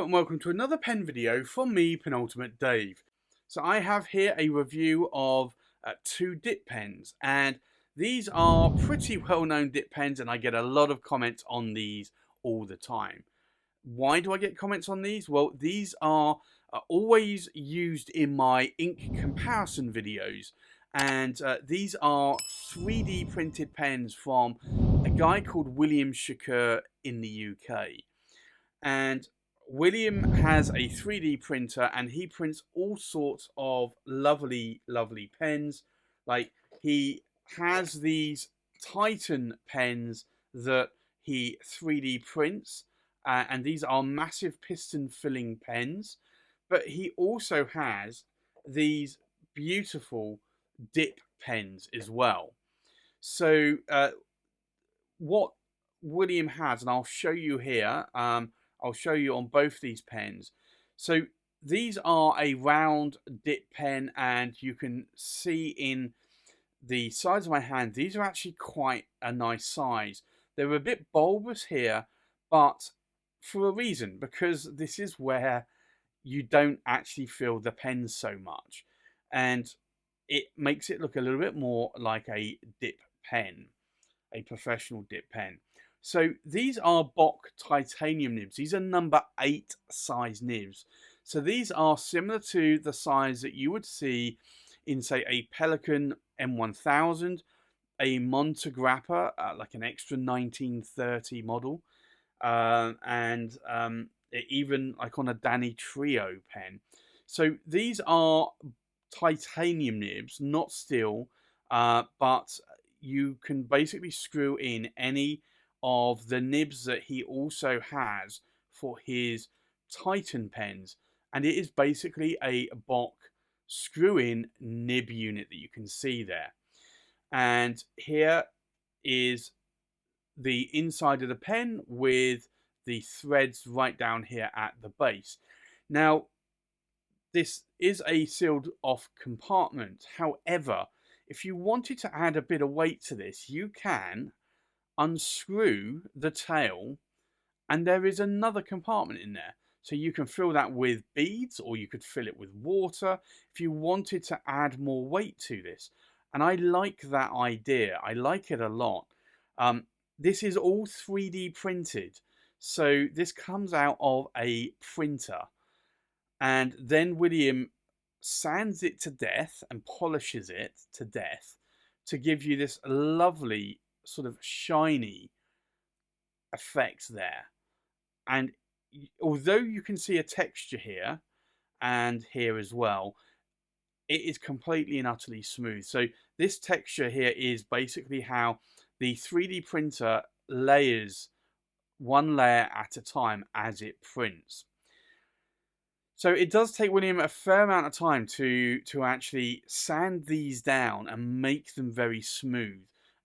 Hello and welcome to another pen video from me, Penultimate Dave. So I have here a review of two dip pens, and these are pretty well-known dip pens, and I get a lot of comments on these all the time. Why do I get comments on these? Well, these are always used in my ink comparison videos, and these are 3D printed pens from a guy called William Shakour in the UK. And William has a 3D printer and he prints all sorts of lovely, lovely pens. Like, he has these Titan pens that he 3D prints, and these are massive piston filling pens. But he also has these beautiful dip pens as well. So, what William has, and I'll show you here. I'll show you on both these pens. So these are a round dip pen, and you can see in the sides of my hand, these are actually quite a nice size. They're a bit bulbous here, but for a reason, because this is where you don't actually feel the pen so much. And it makes it look a little bit more like a dip pen, a professional dip pen. So these are Bach titanium nibs. These are number 8 size nibs. So these are similar to the size that you would see in, say, a Pelican M1000, a Montegrappa, like an extra 1930 model, and even like on a Danny Trio pen. So these are titanium nibs, not steel, but you can basically screw in any of the nibs that he also has for his Titan pens, and it is basically a Bach screw-in nib unit that you can see there. And here is the inside of the pen with the threads right down here at the base. Now, this is a sealed off compartment. However, if you wanted to add a bit of weight to this, you can unscrew the tail, and there is another compartment in there. So you can fill that with beads, or you could fill it with water if you wanted to add more weight to this. And I like that idea. I like it a lot. This is all 3D printed. So this comes out of a printer. And then William sands it to death and polishes it to death to give you this lovely sort of shiny effect there. And although you can see a texture here and here as well, it is completely and utterly smooth. So this texture here is basically how the 3D printer layers one layer at a time as it prints. So it does take William a fair amount of time to actually sand these down and make them very smooth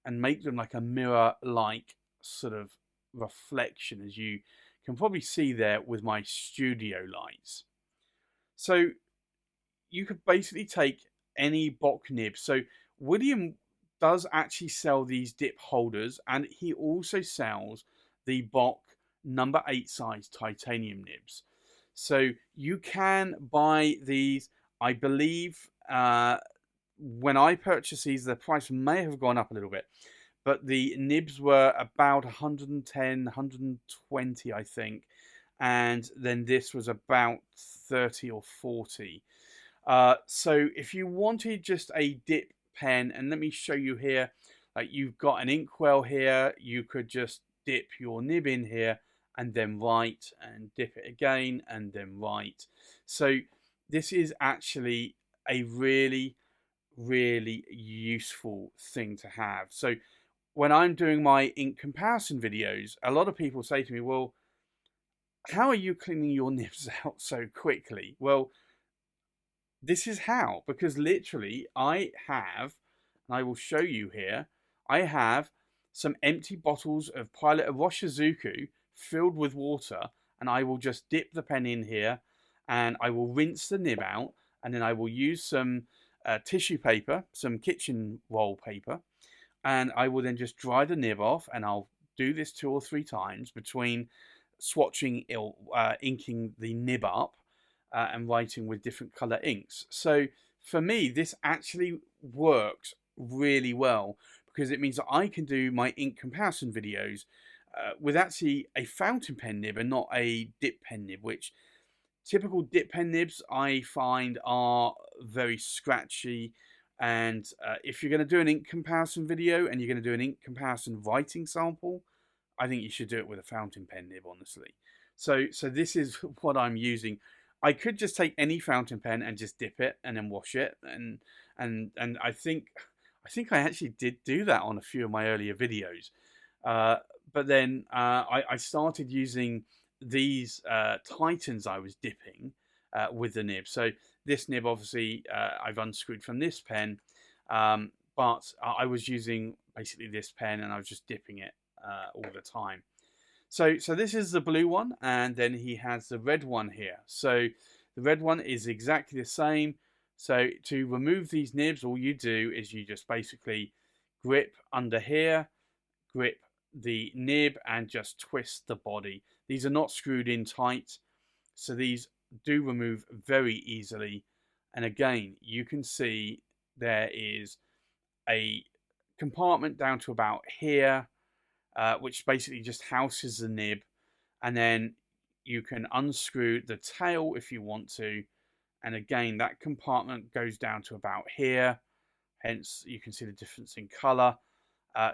and make them like a mirror-like sort of reflection, as you can probably see there with my studio lights. So you could basically take any Bach nib. So William does actually sell these dip holders, and he also sells the Bach number 8 size titanium nibs. So you can buy these. I believe when I purchased these, the price may have gone up a little bit, but the nibs were about 110, 120, I think, and then this was about 30 or 40. So if you wanted just a dip pen, and let me show you here, like you've got an inkwell here, you could just dip your nib in here and then write, and dip it again and then write. So this is actually a really, really useful thing to have. So when I'm doing my ink comparison videos, a lot of people say to me, well, how are you cleaning your nibs out so quickly? Well, this is how, because literally I have, and I will show you here, I have some empty bottles of Pilot of Roshizuku filled with water, and I will just dip the pen in here, and I will rinse the nib out, and then I will use some tissue paper, some kitchen roll paper, and I will then just dry the nib off, and I'll do this 2 or 3 times between swatching, inking the nib up and writing with different color inks. So for me, this actually works really well because it means that I can do my ink comparison videos with actually a fountain pen nib and not a dip pen nib, which typical dip pen nibs I find are very scratchy. And if you're going to do an ink comparison video and you're going to do an ink comparison writing sample, I think you should do it with a fountain pen nib, honestly. So this is what I'm using. I could just take any fountain pen and just dip it and then wash it, and I think I actually did do that on a few of my earlier videos. But then I started using these Titans I was dipping with the nib. So this nib, obviously, I've unscrewed from this pen, but I was using basically this pen and I was just dipping it all the time. So this is the blue one, and then he has the red one here. So the red one is exactly the same. So to remove these nibs, all you do is you just basically grip under here, grip the nib, and just twist the body. These are not screwed in tight, so these do remove very easily. And again, you can see there is a compartment down to about here, which basically just houses the nib, and then you can unscrew the tail if you want to, and again that compartment goes down to about here, hence you can see the difference in color.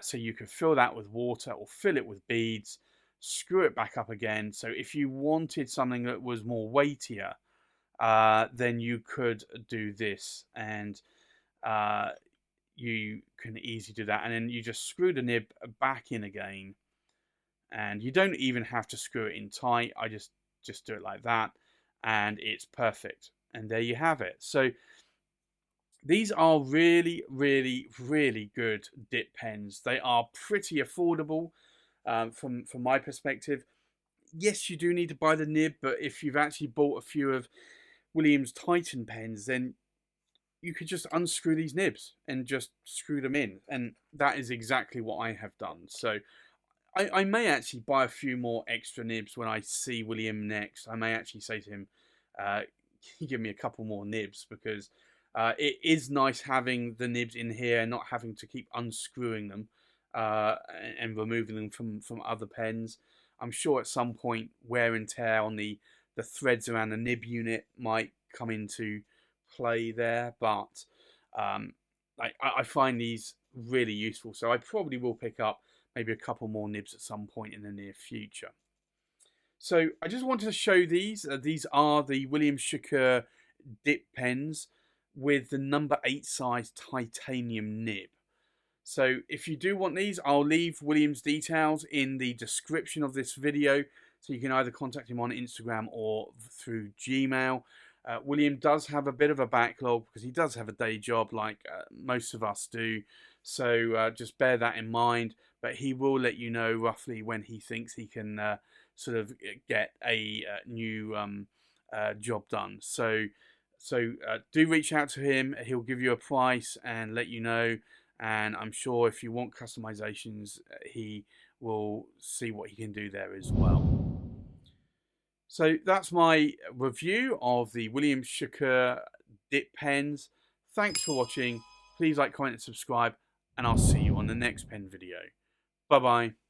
So you can fill that with water or fill it with beads, screw it back up again. So if you wanted something that was more weightier, then you could do this, and you can easily do that. And then you just screw the nib back in again, and you don't even have to screw it in tight. I just do it like that, and it's perfect. And there you have it. So these are really, really, really good dip pens. They are pretty affordable from my perspective. Yes, you do need to buy the nib, but if you've actually bought a few of William's Titan pens, then you could just unscrew these nibs and just screw them in. And that is exactly what I have done. So I may actually buy a few more extra nibs when I see William next. I may actually say to him, can you give me a couple more nibs? Because it is nice having the nibs in here and not having to keep unscrewing them and removing them from other pens. I'm sure at some point wear and tear on the threads around the nib unit might come into play there, but I find these really useful, so I probably will pick up maybe a couple more nibs at some point in the near future. So I just wanted to show these. These are the William Shakour dip pens with the number 8 size titanium nib. So if you do want these, I'll leave William's details in the description of this video, so you can either contact him on Instagram or through Gmail. William does have a bit of a backlog because he does have a day job like most of us do, so just bear that in mind, but he will let you know roughly when he thinks he can sort of get a new job done. So do reach out to him. He'll give you a price and let you know, and I'm sure if you want customizations, he will see what he can do there as well. So that's my review of the William Shakour dip pens. Thanks for watching. Please like, comment and subscribe, and I'll see you on the next pen video. Bye bye.